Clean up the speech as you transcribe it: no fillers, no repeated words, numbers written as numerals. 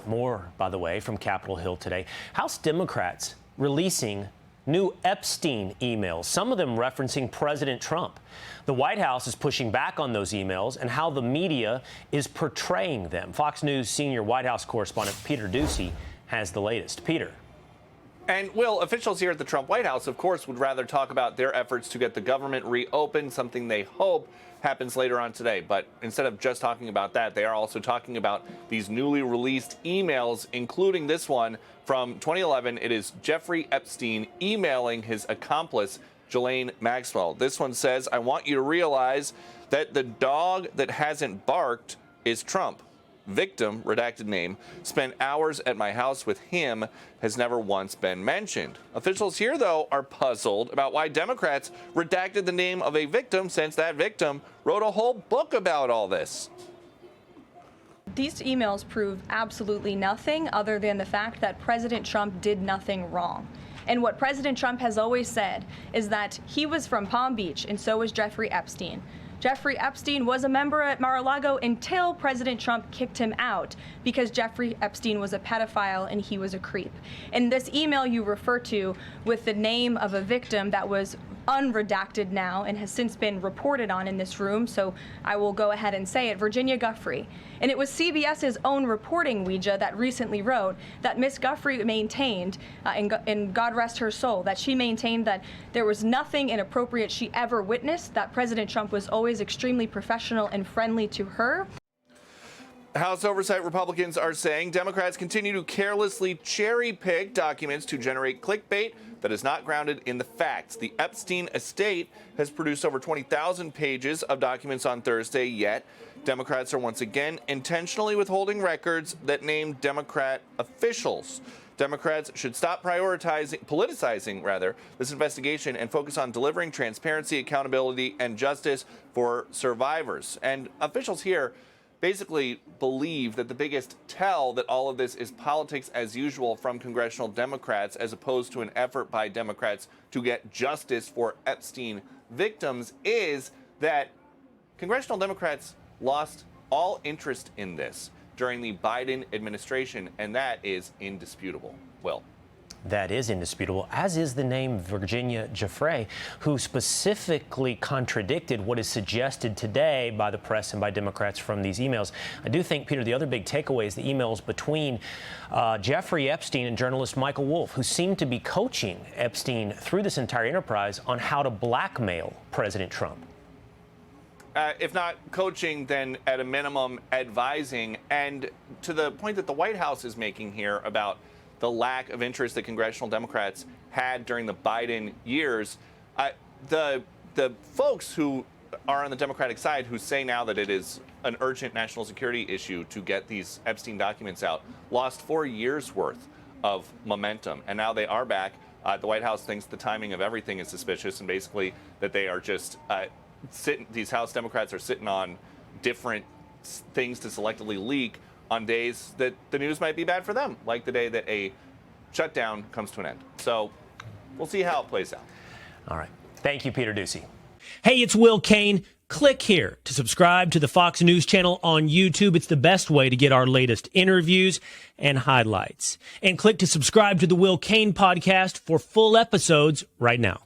More, by the way, from Capitol Hill today. House Democrats releasing new Epstein emails, some of them referencing President Trump. The White House is pushing back on those emails and how the media is portraying them. Fox News senior White House correspondent Peter Doocy has the latest. Peter. And, Will, officials here at the Trump White House, of course, would rather talk about their efforts to get the government reopened, something they hope happens later on today. But instead of just talking about that, they are also talking about these newly released emails, including this one from 2011. It is Jeffrey Epstein emailing his accomplice, Ghislaine Maxwell. This one says, "I want you to realize that the dog that hasn't barked is Trump. Victim, redacted name, spent hours at my house with him, has never once been mentioned." Officials here, though, are puzzled about why Democrats redacted the name of a victim, since that victim wrote a whole book about all this. These emails prove absolutely nothing other than the fact that President Trump did nothing wrong. And what President Trump has always said is that he was from Palm Beach, and so was Jeffrey Epstein. Jeffrey Epstein was a member at Mar-a-Lago until President Trump kicked him out because Jeffrey Epstein was a pedophile and he was a creep. And this email you refer to with the name of a victim that was unredacted now and has since been reported on in this room, so I will go ahead and say it, Virginia Giuffre. And it was CBS's own reporting, Ouija, that recently wrote that Miss Giuffre maintained, and God rest her soul, that she maintained that there was nothing inappropriate she ever witnessed, that President Trump was always extremely professional and friendly to her. House Oversight Republicans are saying Democrats continue to carelessly cherry-pick documents to generate clickbait that is not grounded in the facts. The Epstein estate has produced over 20,000 pages of documents on Thursday, yet Democrats are once again intentionally withholding records that name Democrat officials. Democrats should stop politicizing this investigation and focus on delivering transparency, accountability, and justice for survivors. And officials here basically believe that the biggest tell that all of this is politics as usual from congressional Democrats, as opposed to an effort by Democrats to get justice for Epstein victims, is that congressional Democrats lost all interest in this during the Biden administration, and that is indisputable. Will. That is indisputable, as is the name Virginia Giuffre, who specifically contradicted what is suggested today by the press and by Democrats from these emails. I do think, Peter, the other big takeaway is the emails between Jeffrey Epstein and journalist Michael Wolff, who seemed to be coaching Epstein through this entire enterprise on how to blackmail President Trump. If not coaching, then at a minimum advising. And to the point that the White House is making here about the lack of interest that congressional Democrats had during the Biden years, the folks who are on the Democratic side who say now that it is an urgent national security issue to get these Epstein documents out lost 4 years worth of momentum, and now they are back. The White House thinks the timing of everything is suspicious, and basically that they are just these House Democrats are sitting on different things to selectively leak on days that the news might be bad for them, like the day that a shutdown comes to an end. So we'll see how it plays out. All right. Thank you, Peter Doocy. Hey, it's Will Cain. Click here to subscribe to the Fox News channel on YouTube. It's the best way to get our latest interviews and highlights. And click to subscribe to the Will Cain podcast for full episodes right now.